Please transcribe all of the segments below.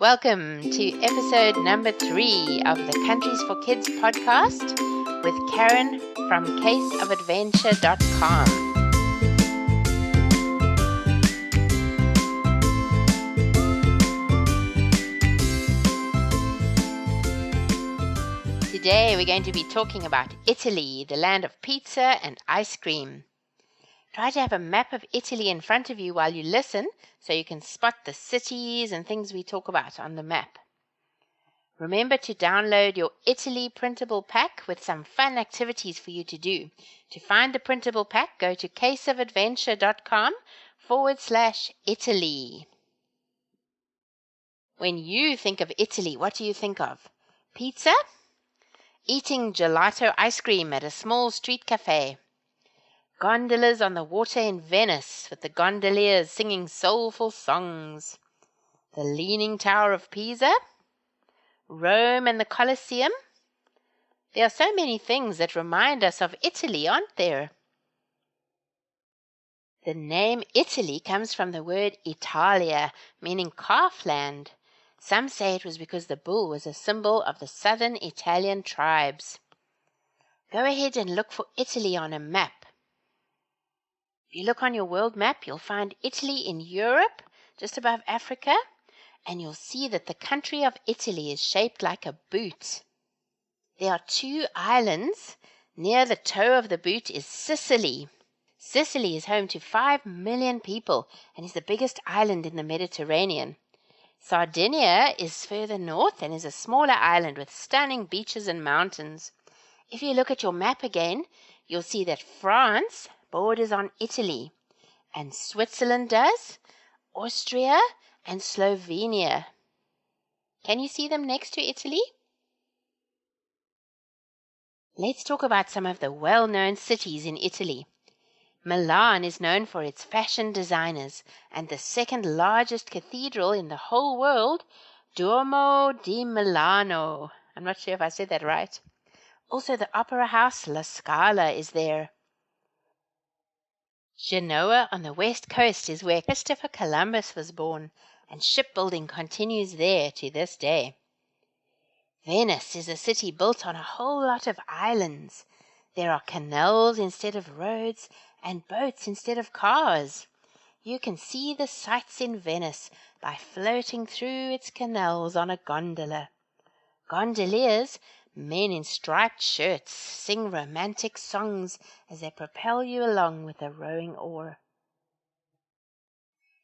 Welcome to episode number 3 of the Countries for Kids podcast with Karen from caseofadventure.com. Today we're going to be talking about Italy, the land of pizza and ice cream. Try to have a map of Italy in front of you while you listen so you can spot the cities and things we talk about on the map. Remember to download your Italy printable pack with some fun activities for you to do. To find the printable pack, go to caseofadventure.com/Italy. When you think of Italy, what do you think of? Pizza? Eating gelato ice cream at a small street cafe? Gondolas on the water in Venice with the gondoliers singing soulful songs? The Leaning Tower of Pisa? Rome and the Colosseum? There are so many things that remind us of Italy, aren't there? The name Italy comes from the word Italia, meaning calf land. Some say it was because the bull was a symbol of the southern Italian tribes. Go ahead and look for Italy on a map. If you look on your world map, you'll find Italy in Europe, just above Africa, and you'll see that the country of Italy is shaped like a boot. There are 2 islands. Near the toe of the boot is Sicily. Sicily is home to 5 million people and is the biggest island in the Mediterranean. Sardinia is further north and is a smaller island with stunning beaches and mountains. If you look at your map again, you'll see that France borders on Italy, and Switzerland does, Austria, and Slovenia. Can you see them next to Italy? Let's talk about some of the well-known cities in Italy. Milan is known for its fashion designers, and the second largest cathedral in the whole world, Duomo di Milano. I'm not sure if I said that right. Also, the opera house La Scala is there. Genoa on the west coast is where Christopher Columbus was born, and shipbuilding continues there to this day. Venice is a city built on a whole lot of islands. There are canals instead of roads and boats instead of cars. You can see the sights in Venice by floating through its canals on a gondola. Gondoliers, men in striped shirts, sing romantic songs as they propel you along with a rowing oar.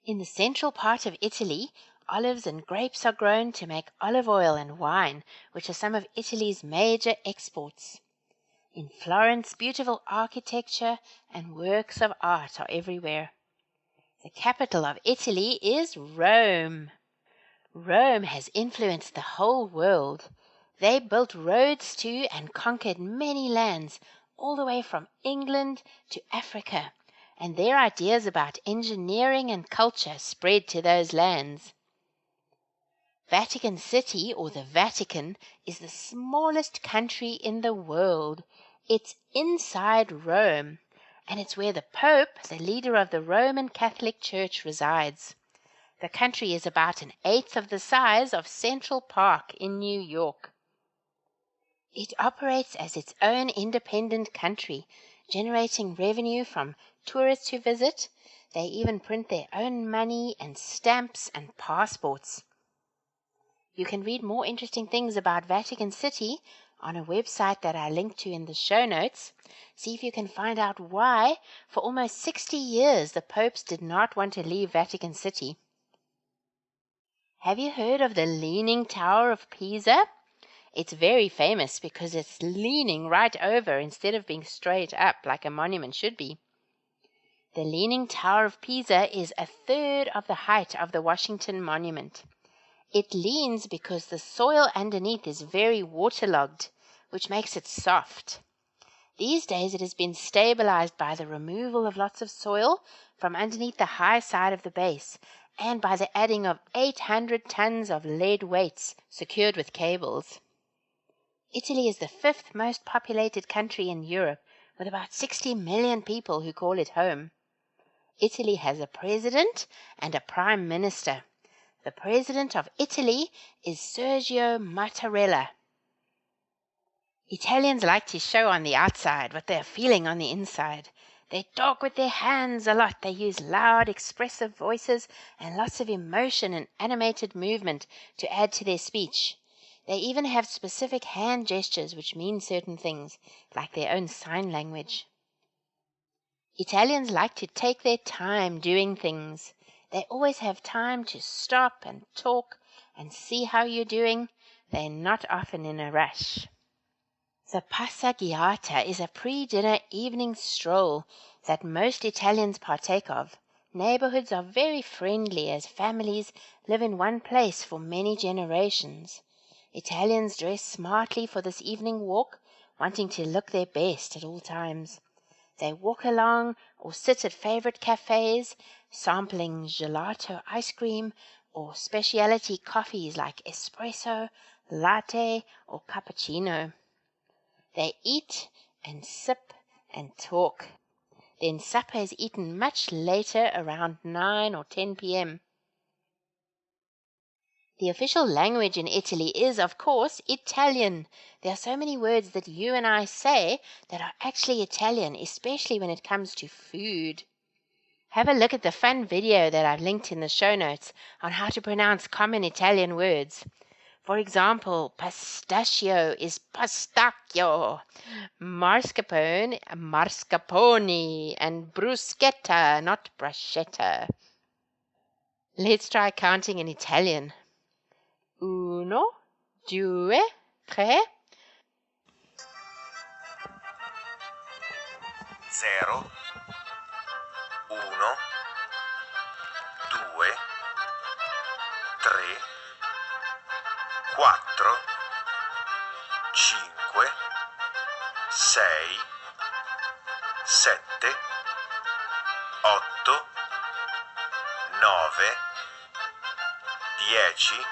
In the central part of Italy, olives and grapes are grown to make olive oil and wine, which are some of Italy's major exports. In Florence, beautiful architecture and works of art are everywhere. The capital of Italy is Rome. Rome has influenced the whole world. They built roads to and conquered many lands, all the way from England to Africa, and their ideas about engineering and culture spread to those lands. Vatican City, or the Vatican, is the smallest country in the world. It's inside Rome, and it's where the Pope, the leader of the Roman Catholic Church, resides. The country is about 1/8 of the size of Central Park in New York. It operates as its own independent country, generating revenue from tourists who visit. They even print their own money and stamps and passports. You can read more interesting things about Vatican City on a website that I link to in the show notes. See if you can find out why, for almost 60 years, the popes did not want to leave Vatican City. Have you heard of the Leaning Tower of Pisa? It's very famous because it's leaning right over instead of being straight up like a monument should be. The Leaning Tower of Pisa is 1/3 of the height of the Washington Monument. It leans because the soil underneath is very waterlogged, which makes it soft. These days it has been stabilized by the removal of lots of soil from underneath the high side of the base and by the adding of 800 tons of lead weights secured with cables. Italy is the 5th most populated country in Europe, with about 60 million people who call it home. Italy has a president and a prime minister. The president of Italy is Sergio Mattarella. Italians like to show on the outside what they're feeling on the inside. They talk with their hands a lot. They use loud, expressive voices and lots of emotion and animated movement to add to their speech. They even have specific hand gestures which mean certain things, like their own sign language. Italians like to take their time doing things. They always have time to stop and talk and see how you're doing. They're not often in a rush. The passeggiata is a pre-dinner evening stroll that most Italians partake of. Neighborhoods are very friendly as families live in one place for many generations. Italians dress smartly for this evening walk, wanting to look their best at all times. They walk along or sit at favorite cafes, sampling gelato ice cream or specialty coffees like espresso, latte, or cappuccino. They eat and sip and talk. Then supper is eaten much later, around 9 or 10 p.m. The official language in Italy is, of course, Italian. There are so many words that you and I say that are actually Italian, especially when it comes to food. Have a look at the fun video that I've linked in the show notes on how to pronounce common Italian words. For example, pistachio is pistacchio, mascarpone, mascarpone, and bruschetta, not bruschetta. Let's try counting in Italian. 1, 2, 3. 0, 1, 2, 3, 4, 5, 6, 7, 8, 9, 10.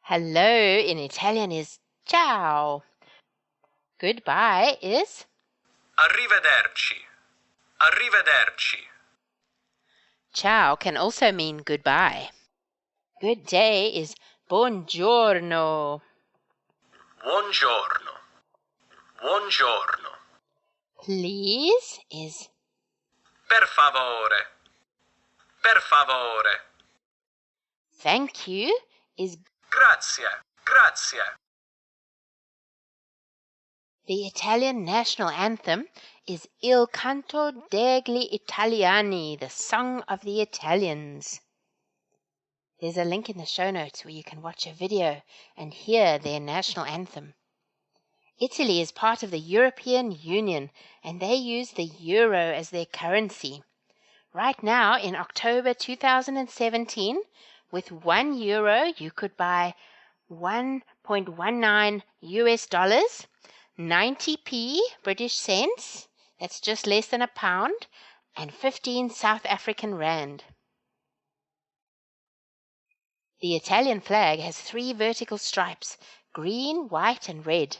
Hello in Italian is ciao. Goodbye is Arrivederci. Arrivederci. ciao can also mean goodbye. Good day is buongiorno. Buongiorno. Buongiorno. Please is Per favore. Per favore. thank you is Grazie. Grazie. the Italian national anthem is Il Canto degli Italiani, the Song of the Italians. There's a link in the show notes where you can watch a video and hear their national anthem. Italy is part of the European Union and they use the euro as their currency. Right now, in October 2017, with €1 you could buy 1.19 US dollars, 90p British cents, that's just less than a pound, and 15 South African rand. The Italian flag has 3 vertical stripes, green, white, and red.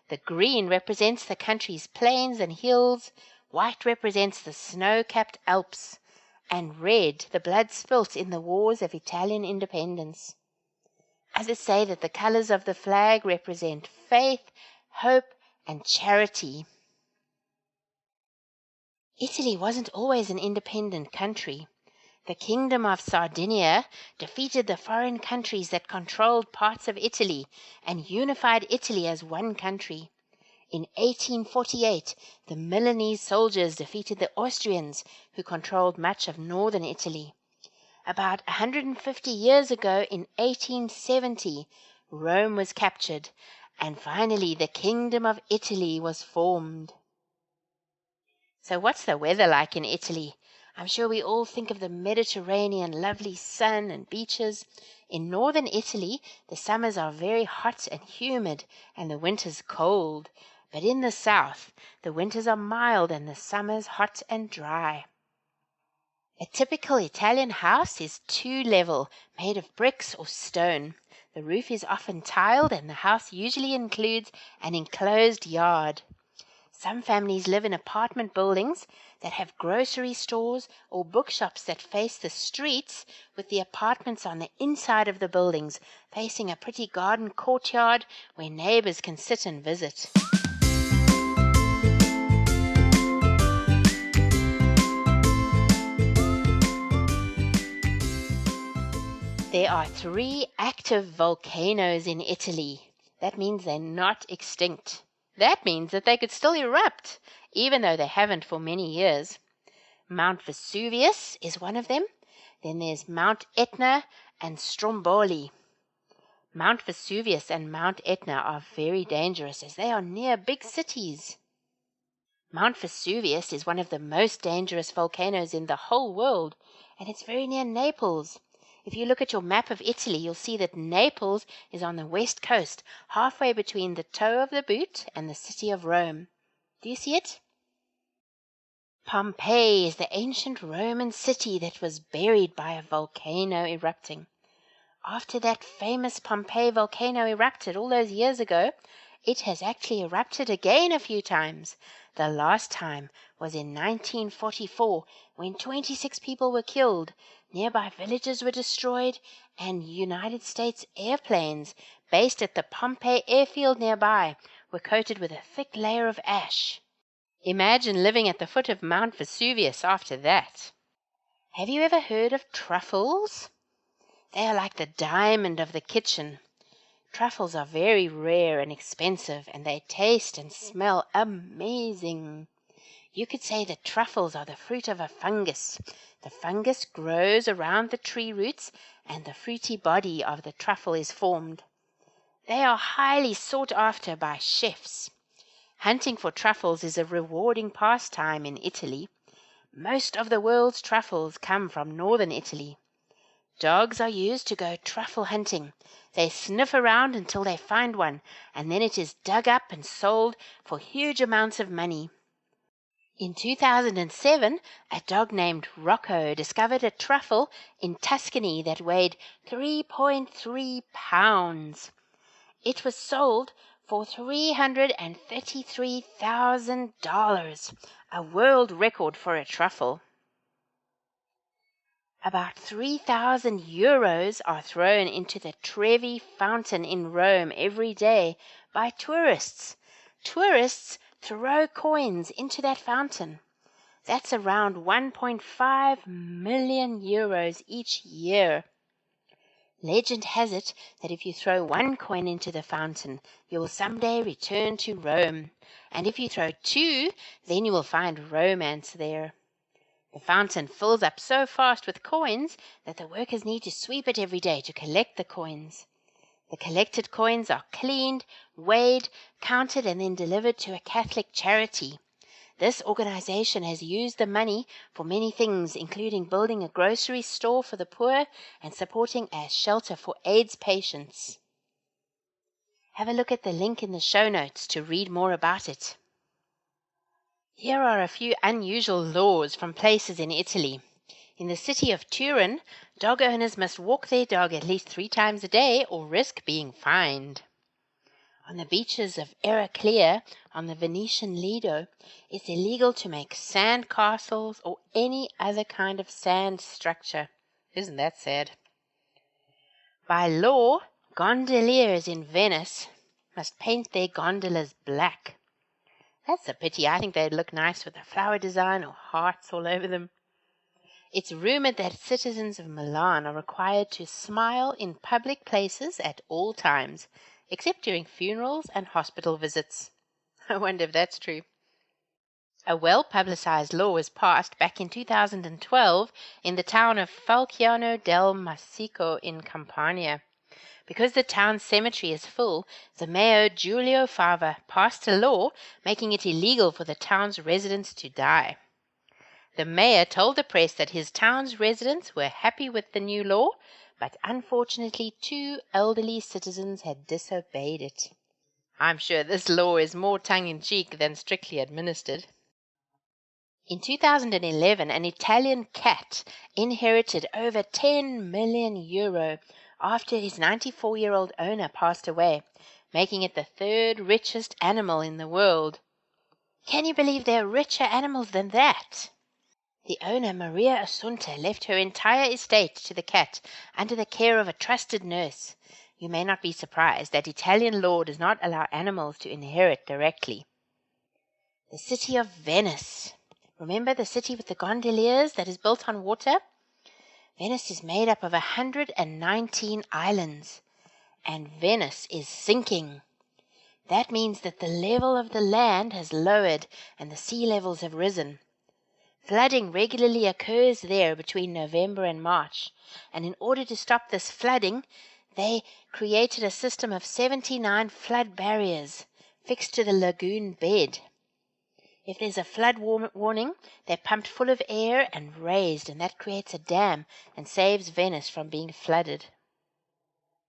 The green represents the country's plains and hills, white represents the snow-capped Alps, and red the blood spilt in the wars of Italian independence. Others say that the colors of the flag represent faith, hope, and charity. Italy wasn't always an independent country. The Kingdom of Sardinia defeated the foreign countries that controlled parts of Italy and unified Italy as one country. In 1848, the Milanese soldiers defeated the Austrians, who controlled much of northern Italy. About 150 years ago, in 1870, Rome was captured, and finally the Kingdom of Italy was formed. So what's the weather like in Italy? I'm sure we all think of the Mediterranean, lovely sun and beaches. In northern Italy, the summers are very hot and humid, and the winters cold. But in the south, the winters are mild and the summers hot and dry. A typical Italian house is 2-level, made of bricks or stone. The roof is often tiled and the house usually includes an enclosed yard. Some families live in apartment buildings that have grocery stores or bookshops that face the streets, with the apartments on the inside of the buildings, facing a pretty garden courtyard where neighbors can sit and visit. There are 3 active volcanoes in Italy. That means they're not extinct. That means that they could still erupt, even though they haven't for many years. Mount Vesuvius is one of them. Then there's Mount Etna and Stromboli. Mount Vesuvius and Mount Etna are very dangerous as they are near big cities. Mount Vesuvius is one of the most dangerous volcanoes in the whole world, and it's very near Naples. If you look at your map of Italy, you'll see that Naples is on the west coast, halfway between the toe of the boot and the city of Rome. Do you see it? Pompeii is the ancient Roman city that was buried by a volcano erupting. After that famous Pompeii volcano erupted all those years ago, it has actually erupted again a few times. The last time was in 1944, when 26 people were killed, nearby villages were destroyed, and United States airplanes based at the Pompeii airfield nearby were coated with a thick layer of ash. Imagine living at the foot of Mount Vesuvius after that. Have you ever heard of truffles? They are like the diamond of the kitchen. Truffles are very rare and expensive, and they taste and smell amazing. You could say that truffles are the fruit of a fungus. The fungus grows around the tree roots, and the fruity body of the truffle is formed. They are highly sought after by chefs. Hunting for truffles is a rewarding pastime in Italy. Most of the world's truffles come from northern Italy. Dogs are used to go truffle hunting. They sniff around until they find one, and then it is dug up and sold for huge amounts of money. In 2007, a dog named Rocco discovered a truffle in Tuscany that weighed 3.3 pounds. It was sold for $333,000, a world record for a truffle. About 3,000 euros are thrown into the Trevi fountain in Rome every day by tourists. Tourists throw coins into that fountain. That's around 1.5 million euros each year. Legend has it that if you throw 1 coin into the fountain, you will someday return to Rome. And if you throw 2, then you will find romance there. The fountain fills up so fast with coins that the workers need to sweep it every day to collect the coins. The collected coins are cleaned, weighed, counted, and then delivered to a Catholic charity. This organization has used the money for many things, including building a grocery store for the poor and supporting a shelter for AIDS patients. Have a look at the link in the show notes to read more about it. Here are a few unusual laws from places in Italy. In the city of Turin, dog owners must walk their dog at least 3 times a day or risk being fined. On the beaches of Eraclea, on the Venetian Lido, it's illegal to make sand castles or any other kind of sand structure. Isn't that sad? By law, gondoliers in Venice must paint their gondolas black. That's a pity. I think they'd look nice with a flower design or hearts all over them. It's rumored that citizens of Milan are required to smile in public places at all times, except during funerals and hospital visits. I wonder if that's true. A well-publicized law was passed back in 2012 in the town of Falciano del Masico in Campania. Because the town's cemetery is full, the mayor Giulio Fava passed a law making it illegal for the town's residents to die. The mayor told the press that his town's residents were happy with the new law, but unfortunately 2 elderly citizens had disobeyed it. I'm sure this law is more tongue-in-cheek than strictly administered. In 2011, an Italian cat inherited over 10 million euro after his 94-year-old owner passed away, making it the 3rd richest animal in the world. Can you believe there are richer animals than that? The owner, Maria Assunta, left her entire estate to the cat under the care of a trusted nurse. You may not be surprised that Italian law does not allow animals to inherit directly. The city of Venice. Remember the city with the gondoliers that is built on water? Venice is made up of 119 islands, and Venice is sinking. That means that the level of the land has lowered and the sea levels have risen. Flooding regularly occurs there between November and March, and in order to stop this flooding, they created a system of 79 flood barriers fixed to the lagoon bed. If there's a flood warning, they're pumped full of air and raised, and that creates a dam and saves Venice from being flooded.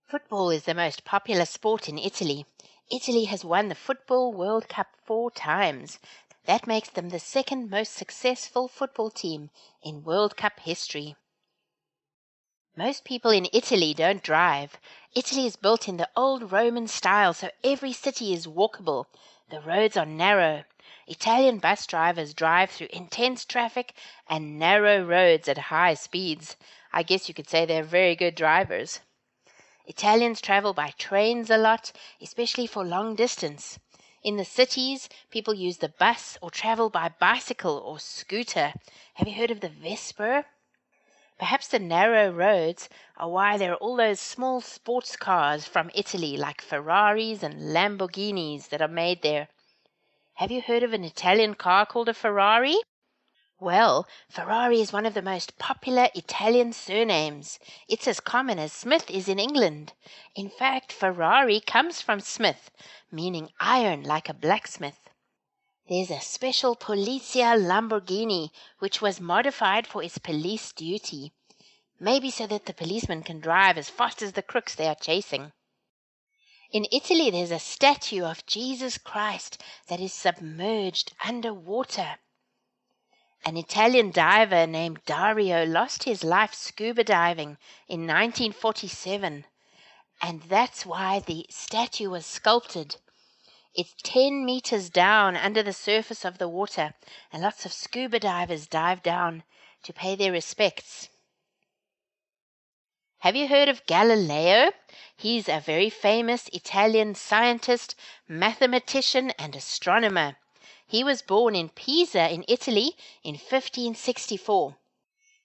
Football is the most popular sport in Italy. Italy has won the Football World Cup 4 times. That makes them the second most successful football team in World Cup history. Most people in Italy don't drive. Italy is built in the old Roman style, so every city is walkable. The roads are narrow. Italian bus drivers drive through intense traffic and narrow roads at high speeds. I guess you could say they're very good drivers. Italians travel by trains a lot, especially for long distance. In the cities, people use the bus or travel by bicycle or scooter. Have you heard of the Vespa? Perhaps the narrow roads are why there are all those small sports cars from Italy, like Ferraris and Lamborghinis, that are made there. Have you heard of an Italian car called a Ferrari? Well, Ferrari is one of the most popular Italian surnames. It's as common as Smith is in England. In fact, Ferrari comes from Smith, meaning iron, like a blacksmith. There's a special Polizia Lamborghini, which was modified for its police duty. Maybe so that the policemen can drive as fast as the crooks they are chasing. In Italy, there's a statue of Jesus Christ that is submerged underwater. An Italian diver named Dario lost his life scuba diving in 1947, and that's why the statue was sculpted. It's 10 meters down under the surface of the water, and lots of scuba divers dive down to pay their respects. Have you heard of Galileo? He's a very famous Italian scientist, mathematician, and astronomer. He was born in Pisa in Italy in 1564.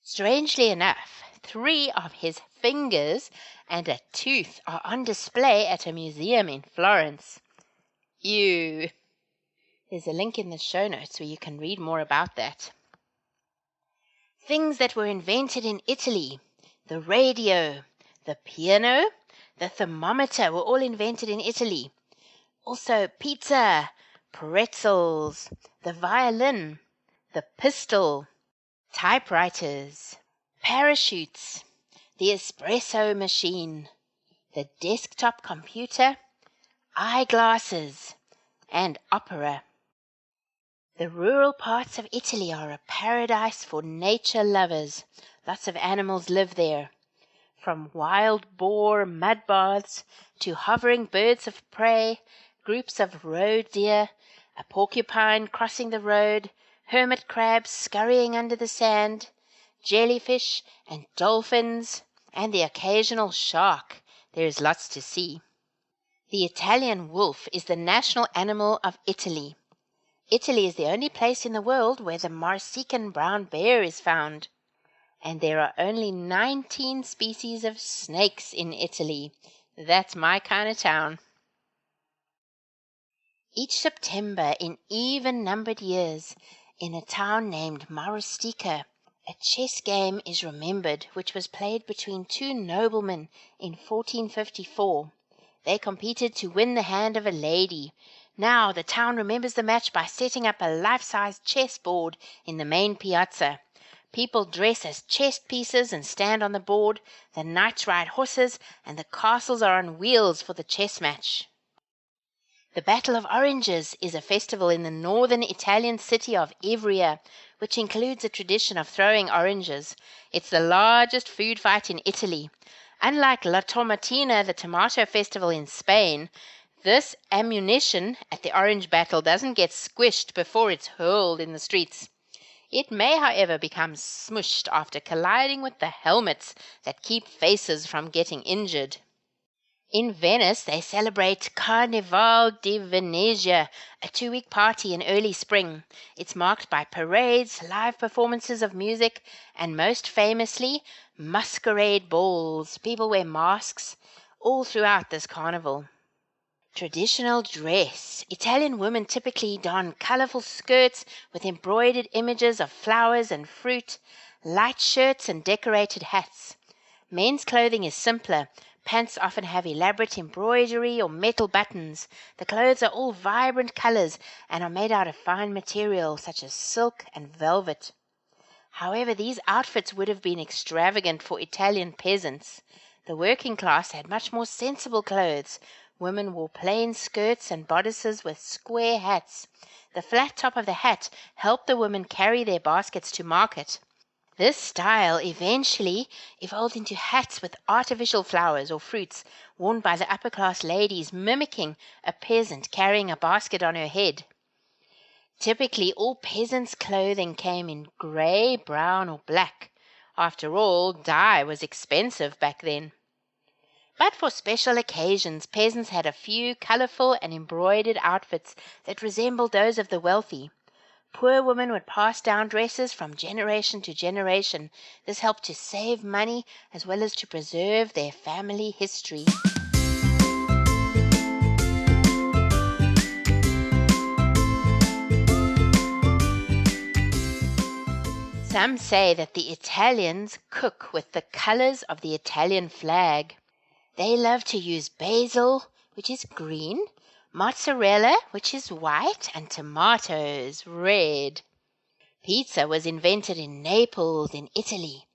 Strangely enough, 3 of his fingers and a tooth are on display at a museum in Florence. Ew. There's a link in the show notes where you can read more about that. Things that were invented in Italy. The radio, the piano, the thermometer were all invented in Italy. Also pizza, pretzels, the violin, the pistol, typewriters, parachutes, the espresso machine, the desktop computer, eyeglasses, and opera. The rural parts of Italy are a paradise for nature lovers. Lots of animals live there, from wild boar mud baths to hovering birds of prey, groups of roe deer, a porcupine crossing the road, hermit crabs scurrying under the sand, jellyfish and dolphins, and the occasional shark. There is lots to see. The Italian wolf is the national animal of Italy. Italy is the only place in the world where the Marsican brown bear is found. And there are only 19 species of snakes in Italy. That's my kind of town. Each September in even-numbered years, in a town named Marostica, a chess game is remembered which was played between 2 noblemen in 1454. They competed to win the hand of a lady. Now the town remembers the match by setting up a life-size chessboard in the main piazza. People dress as chess pieces and stand on the board. The knights ride horses, and the castles are on wheels for the chess match. The Battle of Oranges is a festival in the northern Italian city of Ivrea, which includes a tradition of throwing oranges. It's the largest food fight in Italy. Unlike La Tomatina, the tomato festival in Spain, This ammunition at the Orange battle doesn't get squished before it's hurled in the streets. It may, however, become smushed after colliding with the helmets that keep faces from getting injured. In Venice, they celebrate Carnival di Venezia, a 2-week party in early spring. It's marked by parades, live performances of music, and most famously, masquerade balls. People wear masks all throughout this carnival. Traditional dress. Italian women typically don colorful skirts with embroidered images of flowers and fruit, light shirts and decorated hats. Men's clothing is simpler. Pants often have elaborate embroidery or metal buttons. The clothes are all vibrant colors and are made out of fine material such as silk and velvet. However, these outfits would have been extravagant for Italian peasants. The working class had much more sensible clothes. Women wore plain skirts and bodices with square hats. The flat top of the hat helped the women carry their baskets to market. This style eventually evolved into hats with artificial flowers or fruits worn by the upper-class ladies, mimicking a peasant carrying a basket on her head. Typically, all peasants' clothing came in grey, brown, or black. After all, dye was expensive back then. But for special occasions, peasants had a few colourful and embroidered outfits that resembled those of the wealthy. Poor women would pass down dresses from generation to generation. This helped to save money as well as to preserve their family history. Some say that the Italians cook with the colors of the Italian flag. They love to use basil, which is green, mozzarella, which is white, and tomatoes, red. Pizza was invented in Naples, in Italy.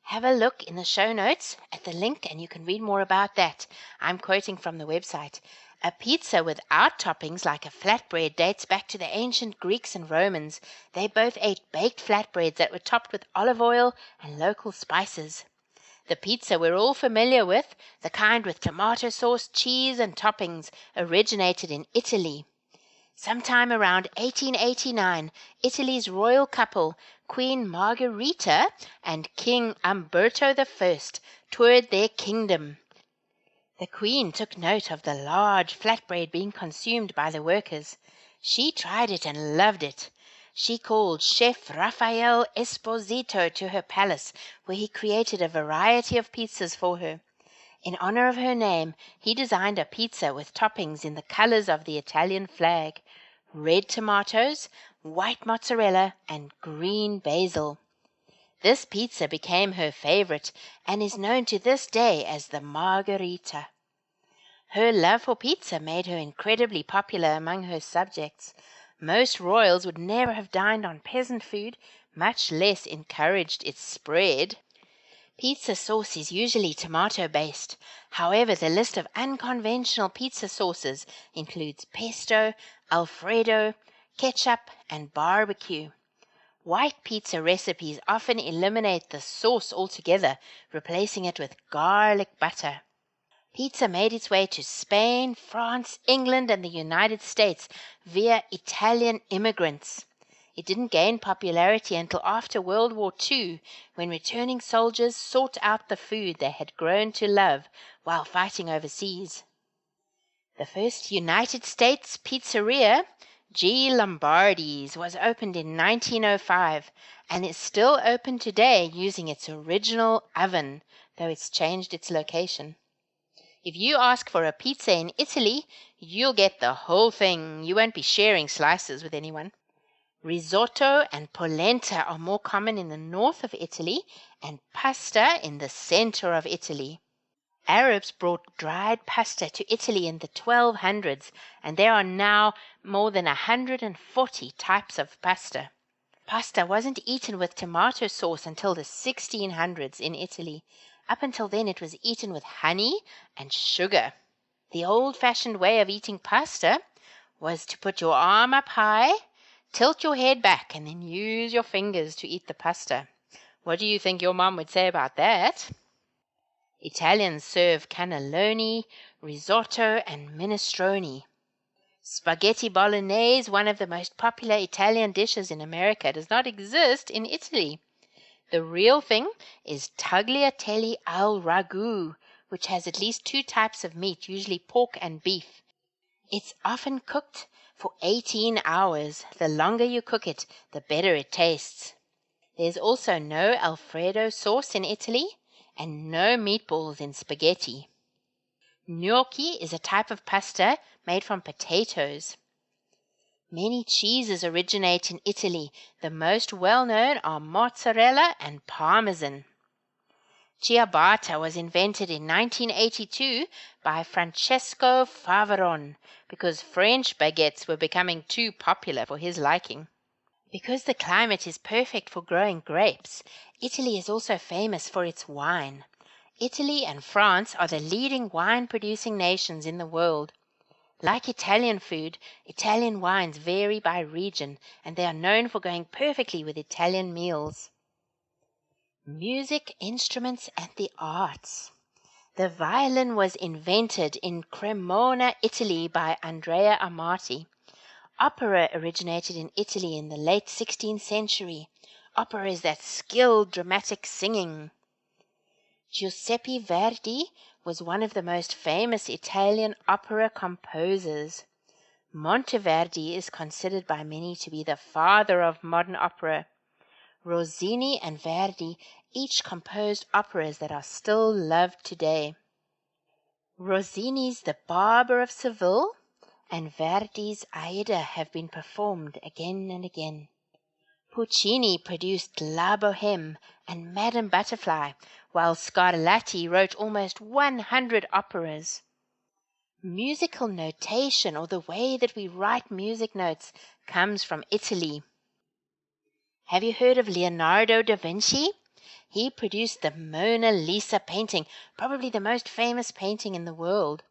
Have a look in the show notes at the link and you can read more about that. I'm quoting from the website. A pizza without toppings like a flatbread dates back to the ancient Greeks and Romans. They both ate baked flatbreads that were topped with olive oil and local spices. The pizza we're all familiar with, the kind with tomato sauce, cheese, and toppings, originated in Italy. Sometime around 1889, Italy's royal couple, Queen Margherita and King Umberto I, toured their kingdom. The Queen took note of the large flatbread being consumed by the workers. She tried it and loved it. She called Chef Raphael Esposito to her palace, where he created a variety of pizzas for her. In honor of her name, he designed a pizza with toppings in the colors of the Italian flag: red tomatoes, white mozzarella, and green basil. This pizza became her favorite and is known to this day as the Margherita. Her love for pizza made her incredibly popular among her subjects. Most royals would never have dined on peasant food, much less encouraged its spread. Pizza sauce is usually tomato-based. However, the list of unconventional pizza sauces includes pesto, Alfredo, ketchup, and barbecue. White pizza recipes often eliminate the sauce altogether, replacing it with garlic butter. Pizza made its way to Spain, France, England, and the United States via Italian immigrants. It didn't gain popularity until after World War II, when returning soldiers sought out the food they had grown to love while fighting overseas. The first United States pizzeria, G. Lombardi's, was opened in 1905 and is still open today using its original oven, though it's changed its location. If you ask for a pizza in Italy, you'll get the whole thing. You won't be sharing slices with anyone. Risotto and polenta are more common in the north of Italy and pasta in the center of Italy. Arabs brought dried pasta to Italy in the 1200s, and there are now more than 140 types of pasta. Pasta wasn't eaten with tomato sauce until the 1600s in Italy. Up until then, it was eaten with honey and sugar. The old-fashioned way of eating pasta was to put your arm up high, tilt your head back, and then use your fingers to eat the pasta. What do you think your mom would say about that? Italians serve cannelloni, risotto, and minestrone. Spaghetti bolognese, one of the most popular Italian dishes in America, does not exist in Italy. The real thing is tagliatelle al ragu, which has at least 2 types of meat, usually pork and beef. It's often cooked for 18 hours. The longer you cook it, the better it tastes. There's also no Alfredo sauce in Italy and no meatballs in spaghetti. Gnocchi is a type of pasta made from potatoes. Many cheeses originate in Italy. The most well-known are mozzarella and parmesan. Ciabatta was invented in 1982 by Francesco Favaron because French baguettes were becoming too popular for his liking. Because the climate is perfect for growing grapes, Italy is also famous for its wine. Italy and France are the leading wine-producing nations in the world. Like Italian food, Italian wines vary by region, and they are known for going perfectly with Italian meals. Music, instruments, and the arts. The violin was invented in Cremona, Italy by Andrea Amati. Opera originated in Italy in the late 16th century. Opera is that skilled dramatic singing. Giuseppe Verdi was one of the most famous Italian opera composers. Monteverdi is considered by many to be the father of modern opera. Rossini and Verdi each composed operas that are still loved today. Rossini's The Barber of Seville and Verdi's Aida have been performed again and again. Puccini produced La Bohème and Madame Butterfly, while Scarlatti wrote almost 100 operas. Musical notation, or the way that we write music notes, comes from Italy. Have you heard of Leonardo da Vinci? He produced the Mona Lisa painting, probably the most famous painting in the world.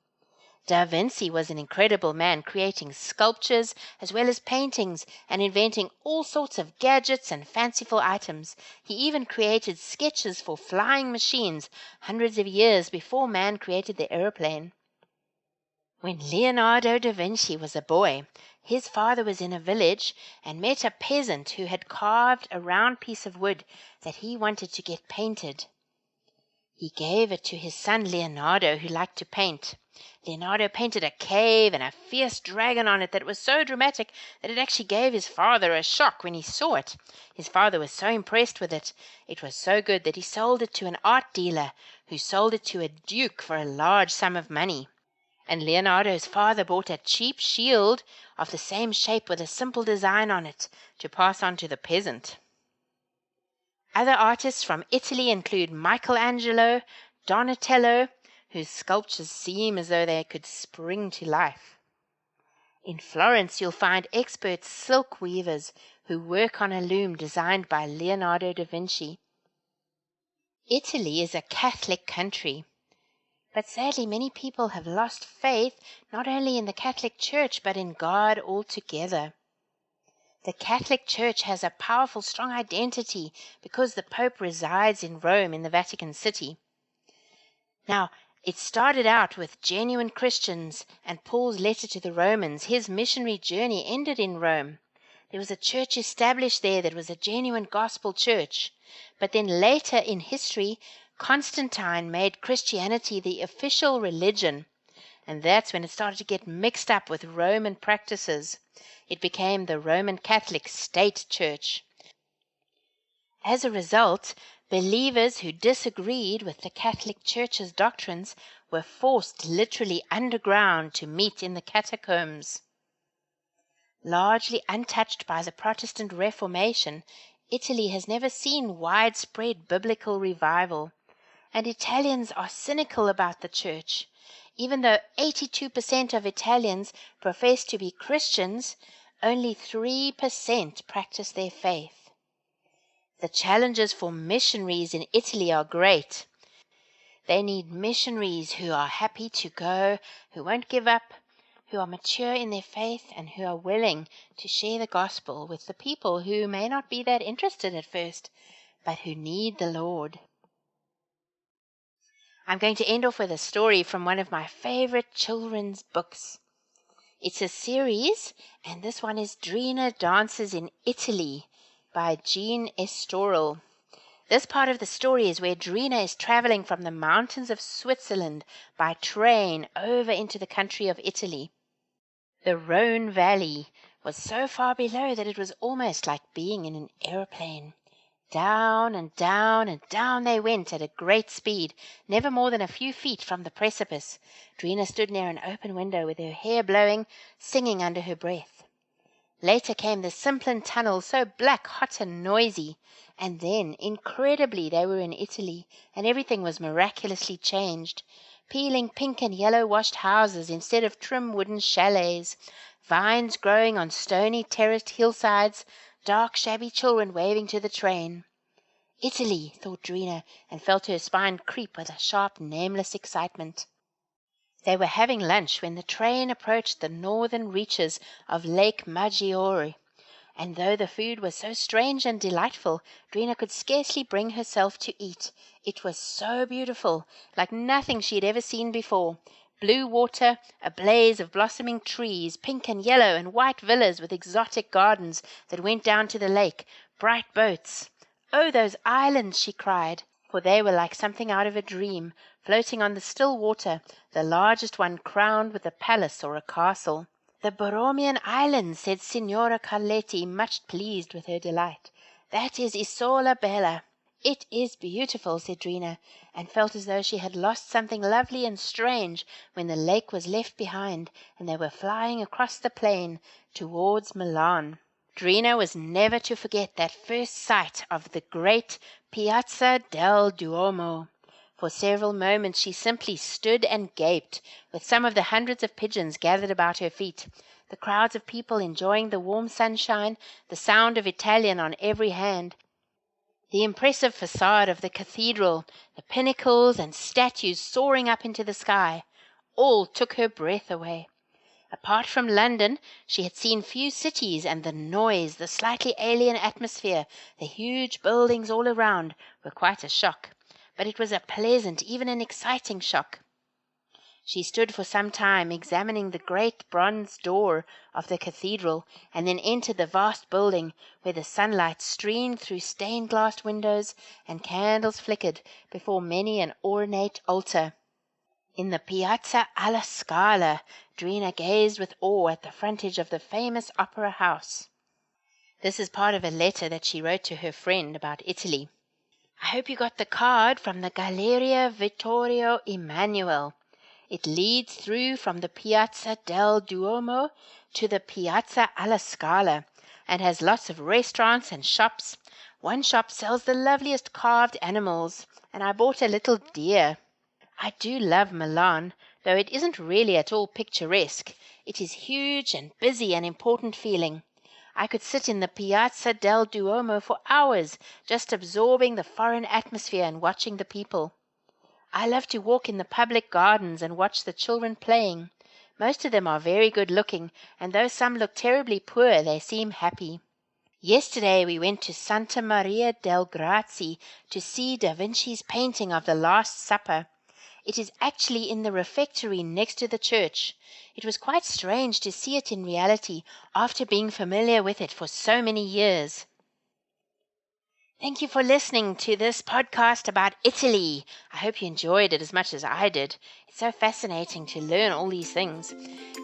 Da Vinci was an incredible man, creating sculptures as well as paintings and inventing all sorts of gadgets and fanciful items. He even created sketches for flying machines hundreds of years before man created the aeroplane. When Leonardo da Vinci was a boy, his father was in a village and met a peasant who had carved a round piece of wood that he wanted to get painted. He gave it to his son Leonardo, who liked to paint. Leonardo painted a cave and a fierce dragon on it that was so dramatic that it actually gave his father a shock when he saw it. His father was so impressed with it. It was so good that he sold it to an art dealer, who sold it to a duke for a large sum of money. And Leonardo's father bought a cheap shield of the same shape with a simple design on it to pass on to the peasant. Other artists from Italy include Michelangelo, Donatello, whose sculptures seem as though they could spring to life. In Florence, you'll find expert silk weavers who work on a loom designed by Leonardo da Vinci. Italy is a Catholic country, but sadly many people have lost faith not only in the Catholic Church but in God altogether. The Catholic Church has a powerful, strong identity because the Pope resides in Rome in the Vatican City. Now, it started out with genuine Christians and Paul's letter to the Romans. His missionary journey ended in Rome. There was a church established there that was a genuine gospel church. But then later in history, Constantine made Christianity the official religion. And that's when it started to get mixed up with Roman practices. It became the Roman Catholic State Church. As a result, believers who disagreed with the Catholic Church's doctrines were forced literally underground to meet in the catacombs. Largely untouched by the Protestant Reformation, Italy has never seen widespread biblical revival, and Italians are cynical about the Church. Even though 82% of Italians profess to be Christians, only 3% practice their faith. The challenges for missionaries in Italy are great. They need missionaries who are happy to go, who won't give up, who are mature in their faith, and who are willing to share the gospel with the people who may not be that interested at first, but who need the Lord. I'm going to end off with a story from one of my favorite children's books. It's a series, and this one is Drina Dances in Italy by Jean Estoril. This part of the story is where Drina is traveling from the mountains of Switzerland by train over into the country of Italy. The Rhone Valley was so far below that it was almost like being in an aeroplane. Down and down and down they went at a great speed, never more than a few feet from the precipice. Drina stood near an open window with her hair blowing, singing under her breath. Later came the Simplon Tunnel, so black, hot, and noisy. And then, incredibly, they were in Italy, and everything was miraculously changed. Peeling pink and yellow washed houses instead of trim wooden chalets, vines growing on stony terraced hillsides, dark shabby children waving to the train. Italy, thought Drina, and felt her spine creep with a sharp, nameless excitement. They were having lunch when the train approached the northern reaches of Lake Maggiore, and though the food was so strange and delightful, Drina could scarcely bring herself to eat. It was so beautiful, like nothing she had ever seen before. Blue water, a blaze of blossoming trees, pink and yellow and white villas with exotic gardens that went down to the lake, bright boats. "Oh, those islands!" she cried, for they were like something out of a dream, floating on the still water, the largest one crowned with a palace or a castle. "The Borromean Islands," said Signora Carletti, much pleased with her delight. "That is Isola Bella." "It is beautiful," said Drina, and felt as though she had lost something lovely and strange when the lake was left behind and they were flying across the plain towards Milan. Drina was never to forget that first sight of the great Piazza del Duomo. For several moments she simply stood and gaped, with some of the hundreds of pigeons gathered about her feet, the crowds of people enjoying the warm sunshine, the sound of Italian on every hand, the impressive facade of the cathedral, the pinnacles and statues soaring up into the sky. All took her breath away. Apart from London, she had seen few cities, and the noise, the slightly alien atmosphere, the huge buildings all around, were quite a shock. But it was a pleasant, even an exciting shock. She stood for some time examining the great bronze door of the cathedral, and then entered the vast building, where the sunlight streamed through stained-glass windows and candles flickered before many an ornate altar. In the Piazza alla Scala, Drina gazed with awe at the frontage of the famous opera house. This is part of a letter that she wrote to her friend about Italy. "I hope you got the card from the Galleria Vittorio Emanuele. It leads through from the Piazza del Duomo to the Piazza alla Scala, and has lots of restaurants and shops. One shop sells the loveliest carved animals, and I bought a little deer. I do love Milan, though it isn't really at all picturesque. It is huge and busy and important feeling. I could sit in the Piazza del Duomo for hours, just absorbing the foreign atmosphere and watching the people. I love to walk in the public gardens and watch the children playing. Most of them are very good-looking, and though some look terribly poor, they seem happy. Yesterday we went to Santa Maria del Grazie to see Da Vinci's painting of the Last Supper. It is actually in the refectory next to the church. It was quite strange to see it in reality after being familiar with it for so many years. Thank you for listening to this podcast about Italy. I hope you enjoyed it as much as I did. It's so fascinating to learn all these things.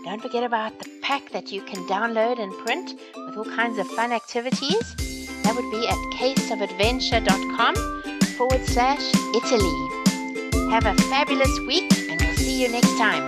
Don't forget about the pack that you can download and print with all kinds of fun activities. That would be at caseofadventure.com/Italy. Have a fabulous week, and we'll see you next time.